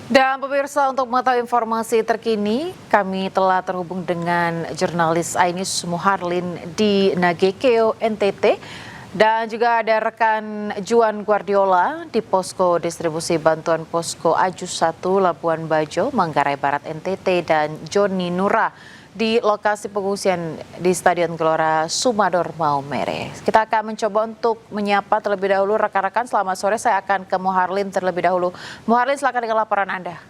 Dan pemirsa, untuk mengetahui informasi terkini, kami telah terhubung dengan jurnalis Ainis Muharlin di Nagekeo, NTT. Dan juga ada rekan Juan Guardiola di Posko Distribusi Bantuan Posko Ajus 1 Labuan Bajo, Manggarai Barat, NTT, dan Joni Nura di lokasi pengungsian di Stadion Gelora Sumador, Maumere. Kita akan mencoba untuk menyapa terlebih dahulu rekan-rekan. Selamat sore, saya akan ke Muharlin terlebih dahulu. Muharlin, silakan dengan laporan Anda.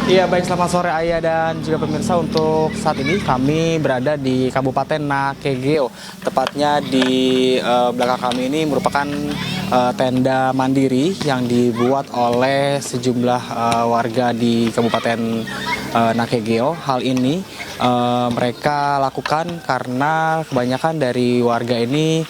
Iya, baik, selamat sore Ayah dan juga pemirsa. Untuk saat ini kami berada di Kabupaten Nakegeo, tepatnya di belakang kami ini merupakan tenda mandiri yang dibuat oleh sejumlah warga di Kabupaten Nakegeo. Hal ini mereka lakukan karena kebanyakan dari warga ini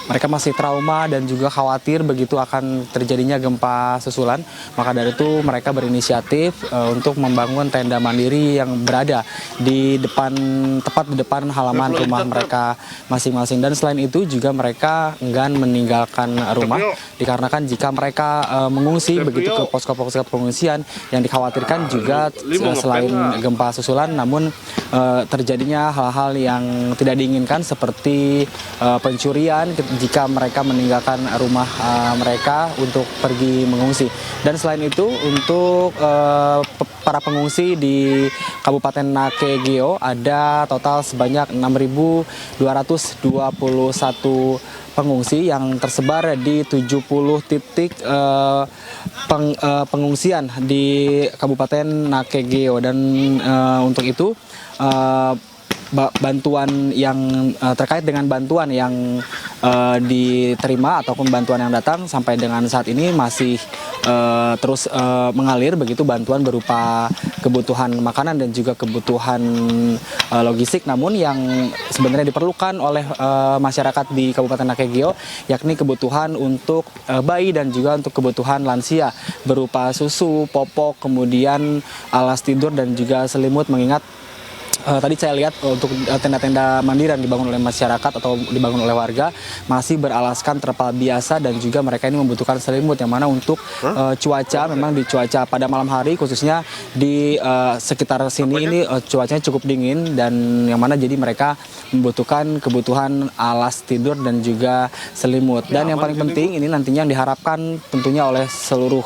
mereka masih trauma dan juga khawatir begitu akan terjadinya gempa susulan. Maka dari itu mereka berinisiatif untuk membangun tenda mandiri yang berada di depan, tepat di depan halaman rumah mereka masing-masing. Dan selain itu juga mereka enggan meninggalkan rumah dikarenakan jika mereka mengungsi begitu ke posko-posko pengungsian, yang dikhawatirkan juga selain gempa susulan, namun terjadinya hal-hal yang tidak diinginkan seperti pencurian jika mereka meninggalkan rumah mereka untuk pergi mengungsi. Dan selain itu untuk para pengungsi di Kabupaten Nakegeo ada total sebanyak 6.221 pengungsi yang tersebar di 70 titik pengungsian di Kabupaten Nakegeo. Dan untuk itu bantuan yang terkait dengan bantuan yang diterima ataupun bantuan yang datang sampai dengan saat ini masih terus mengalir begitu, bantuan berupa kebutuhan makanan dan juga kebutuhan logistik. Namun yang sebenarnya diperlukan oleh masyarakat di Kabupaten Nakegeo yakni kebutuhan untuk bayi dan juga untuk kebutuhan lansia berupa susu, popok, kemudian alas tidur dan juga selimut, mengingat tadi saya lihat untuk tenda-tenda mandiri yang dibangun oleh masyarakat atau dibangun oleh warga masih beralaskan terpal biasa, dan juga mereka ini membutuhkan selimut, yang mana untuk cuaca, memang di cuaca pada malam hari khususnya di sekitar sini ini cuacanya cukup dingin, dan yang mana jadi mereka membutuhkan kebutuhan alas tidur dan juga selimut. Dan yang paling penting ini nantinya yang diharapkan tentunya oleh seluruh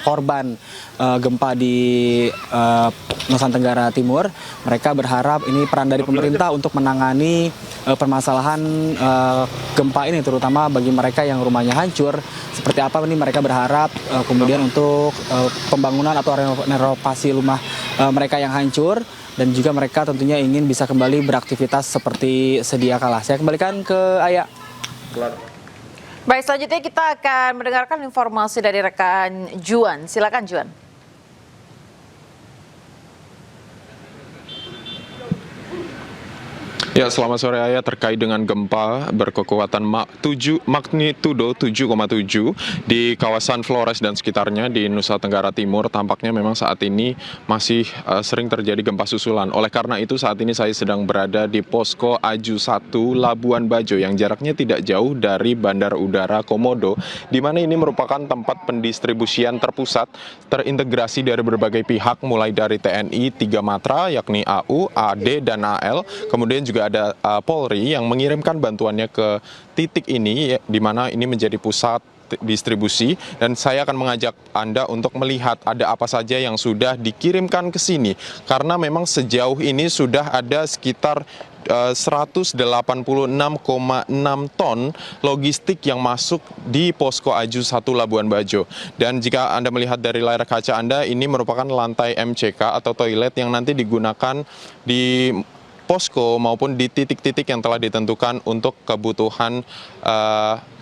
korban gempa di Nusa Tenggara Timur, mereka berharap ini peran dari pemerintah untuk menangani permasalahan gempa ini, terutama bagi mereka yang rumahnya hancur. Seperti apa ini mereka berharap kemudian untuk pembangunan atau renovasi rumah mereka yang hancur, dan juga mereka tentunya ingin bisa kembali beraktivitas seperti sedia kala. Saya kembalikan ke Ayah. Baik, selanjutnya kita akan mendengarkan informasi dari rekan Juan. Silakan Juan. Ya, selamat sore Ayah. Terkait dengan gempa berkekuatan magnitudo 7,7 di kawasan Flores dan sekitarnya di Nusa Tenggara Timur, tampaknya memang saat ini masih sering terjadi gempa susulan. Oleh karena itu saat ini saya sedang berada di Posko Aju 1 Labuan Bajo yang jaraknya tidak jauh dari Bandara Udara Komodo, di mana ini merupakan tempat pendistribusian terpusat terintegrasi dari berbagai pihak, mulai dari TNI 3 Matra yakni AU, AD, dan AL, kemudian juga ada Polri yang mengirimkan bantuannya ke titik ini, di mana ini menjadi pusat distribusi. Dan saya akan mengajak Anda untuk melihat ada apa saja yang sudah dikirimkan ke sini, karena memang sejauh ini sudah ada sekitar 186,6 ton logistik yang masuk di Posko Aju 1 Labuan Bajo. Dan jika Anda melihat dari layar kaca Anda, ini merupakan lantai MCK atau toilet yang nanti digunakan di posko maupun di titik-titik yang telah ditentukan untuk kebutuhan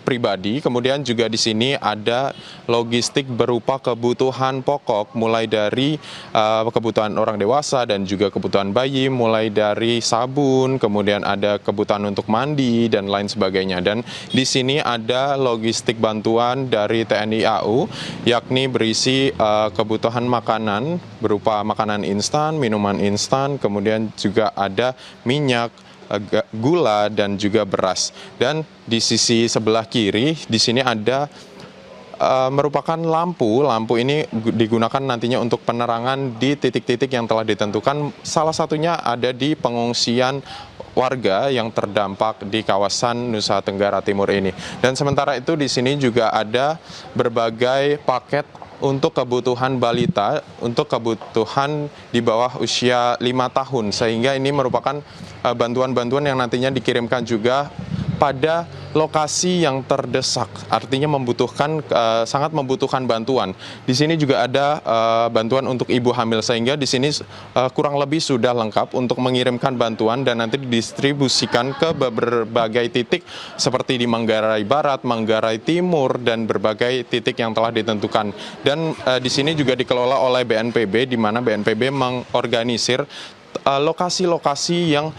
pribadi. Kemudian juga di sini ada logistik berupa kebutuhan pokok, mulai dari kebutuhan orang dewasa dan juga kebutuhan bayi, mulai dari sabun, kemudian ada kebutuhan untuk mandi dan lain sebagainya. Dan di sini ada logistik bantuan dari TNI AU, yakni berisi kebutuhan makanan berupa makanan instan, minuman instan, kemudian juga ada minyak, gula dan juga beras. Dan di sisi sebelah kiri di sini ada merupakan lampu. Lampu ini digunakan nantinya untuk penerangan di titik-titik yang telah ditentukan. Salah satunya ada di pengungsian warga yang terdampak di kawasan Nusa Tenggara Timur ini. Dan sementara itu di sini juga ada berbagai paket untuk kebutuhan balita, untuk kebutuhan di bawah usia 5 tahun. Sehingga ini merupakan bantuan-bantuan yang nantinya dikirimkan juga pada lokasi yang terdesak, artinya sangat membutuhkan bantuan. Di sini juga ada bantuan untuk ibu hamil, sehingga di sini kurang lebih sudah lengkap untuk mengirimkan bantuan dan nanti didistribusikan ke berbagai titik seperti di Manggarai Barat, Manggarai Timur, dan berbagai titik yang telah ditentukan. Dan di sini juga dikelola oleh BNPB, di mana BNPB mengorganisir lokasi-lokasi yang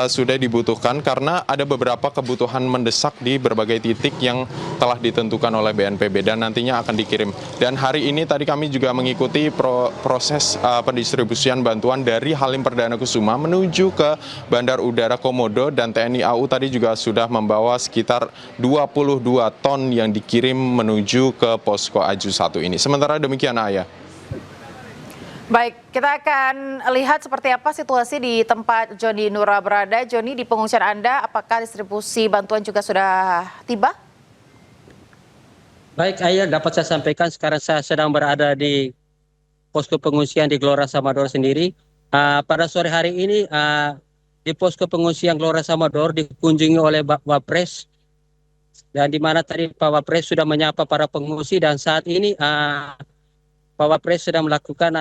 sudah dibutuhkan karena ada beberapa kebutuhan mendesak di berbagai titik yang telah ditentukan oleh BNPB dan nantinya akan dikirim. Dan hari ini tadi kami juga mengikuti proses pendistribusian bantuan dari Halim Perdana Kusuma menuju ke Bandar Udara Komodo, dan TNI AU tadi juga sudah membawa sekitar 22 ton yang dikirim menuju ke Posko Aju 1 ini. Sementara demikian, Ayah. Baik, kita akan lihat seperti apa situasi di tempat Joni Nura berada. Joni, di pengungsian Anda, apakah distribusi bantuan juga sudah tiba? Baik, Ayah, dapat saya sampaikan sekarang saya sedang berada di posko pengungsian di Gelora Samador sendiri. Pada sore hari ini di posko pengungsian Gelora Samador dikunjungi oleh Pak Wapres, dan di mana tadi Pak Wapres sudah menyapa para pengungsi, dan saat ini Pak Wapres sedang melakukan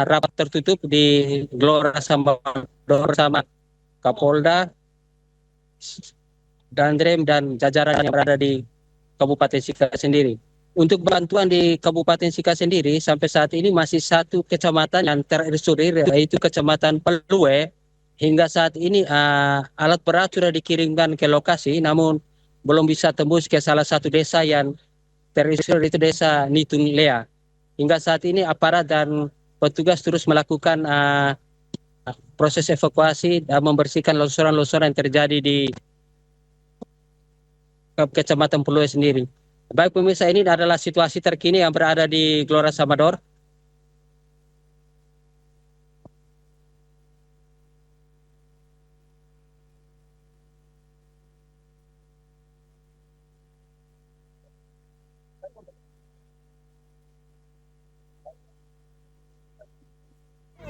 rapat tertutup di Gelora Samador bersama Kapolda, Danrem, dan jajaran yang berada di Kabupaten Sika sendiri. Untuk bantuan di Kabupaten Sika sendiri, sampai saat ini masih satu kecamatan yang terisolir, yaitu Kecamatan Pelue. Hingga saat ini alat berat sudah dikirimkan ke lokasi, namun belum bisa tembus ke salah satu desa yang terisolir, itu Desa Nitun Lea. Hingga saat ini aparat dan petugas terus melakukan proses evakuasi dan membersihkan longsoran-longsoran yang terjadi di Kecamatan Pelue sendiri. Baik pemirsa, ini adalah situasi terkini yang berada di Gelora Samador.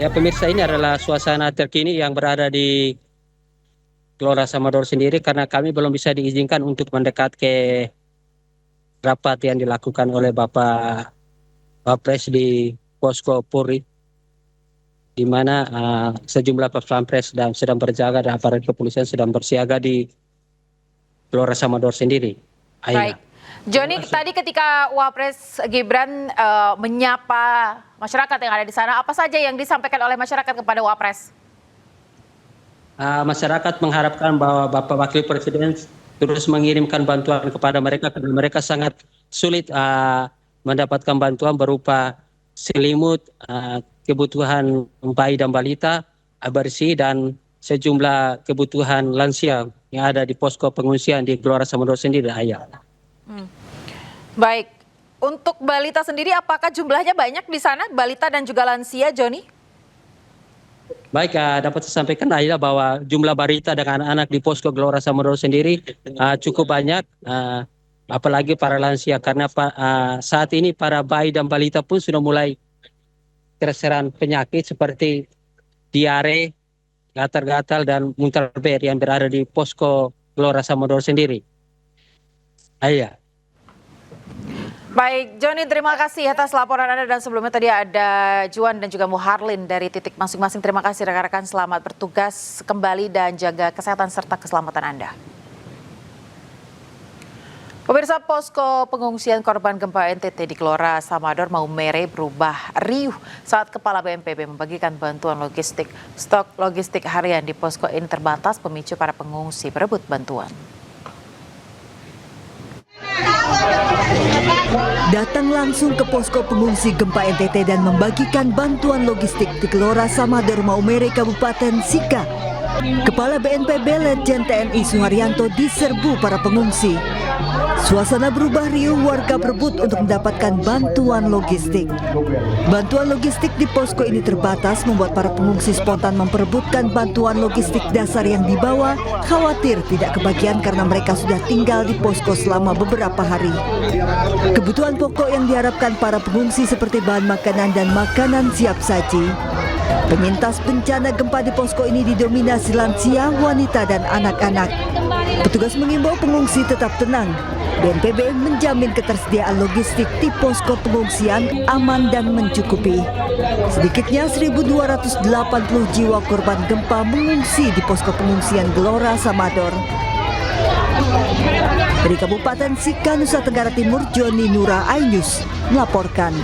Ya pemirsa, ini adalah suasana terkini yang berada di Gelora Samador sendiri, karena kami belum bisa diizinkan untuk mendekat ke rapat yang dilakukan oleh Bapak Wapres di Posko Polri, di mana sejumlah Pampres dan sedang berjaga dan aparat kepolisian sedang bersiaga di Gelora Samador sendiri. Baik. Joni, tadi ketika Wapres Gibran menyapa masyarakat yang ada di sana, apa saja yang disampaikan oleh masyarakat kepada Wapres? Masyarakat mengharapkan bahwa Bapak Wakil Presiden terus mengirimkan bantuan kepada mereka, karena mereka sangat sulit mendapatkan bantuan berupa selimut, kebutuhan bayi dan balita, bersih, dan sejumlah kebutuhan lansia yang ada di posko pengungsian di Gelora Samador sendiri, Ayah. Baik, untuk balita sendiri apakah jumlahnya banyak di sana, balita dan juga lansia, Joni? Baik, dapat saya sampaikan, Ayah, bahwa jumlah balita dan anak-anak di posko Gelora Samador sendiri cukup banyak, apalagi para lansia, karena saat ini para bayi dan balita pun sudah mulai terserang penyakit seperti diare, gatal-gatal, dan muntah ber yang berada di posko Gelora Samador sendiri. Ayah. Baik, Joni, terima kasih atas laporan Anda, dan sebelumnya tadi ada Juan dan juga Muharlin dari titik masing-masing. Terima kasih rekan-rekan, selamat bertugas kembali dan jaga kesehatan serta keselamatan Anda. Pemirsa, posko pengungsian korban gempa NTT di Gelora Samador Maumere berubah riuh saat Kepala BNPB membagikan bantuan logistik. Stok logistik harian di posko ini terbatas, pemicu para pengungsi berebut bantuan. Datang langsung ke posko pengungsi gempa NTT dan membagikan bantuan logistik di Gelora Samador Maumere, Kabupaten Sika. Kepala BNPB Letjen TNI Suharyanto diserbu para pengungsi. Suasana berubah riuh, warga berebut untuk mendapatkan bantuan logistik. Bantuan logistik di posko ini terbatas membuat para pengungsi spontan memperebutkan bantuan logistik dasar yang dibawa, khawatir tidak kebagian karena mereka sudah tinggal di posko selama beberapa hari. Kebutuhan pokok yang diharapkan para pengungsi seperti bahan makanan dan makanan siap saji. Penyintas bencana gempa di posko ini didominasi lansia, wanita, dan anak-anak. Petugas mengimbau pengungsi tetap tenang. BNPB menjamin ketersediaan logistik di posko pengungsian aman dan mencukupi. Sedikitnya 1.280 jiwa korban gempa mengungsi di posko pengungsian Gelora Samador. Dari Kabupaten Sika, Nusa Tenggara Timur, Joni Nura, iNews melaporkan.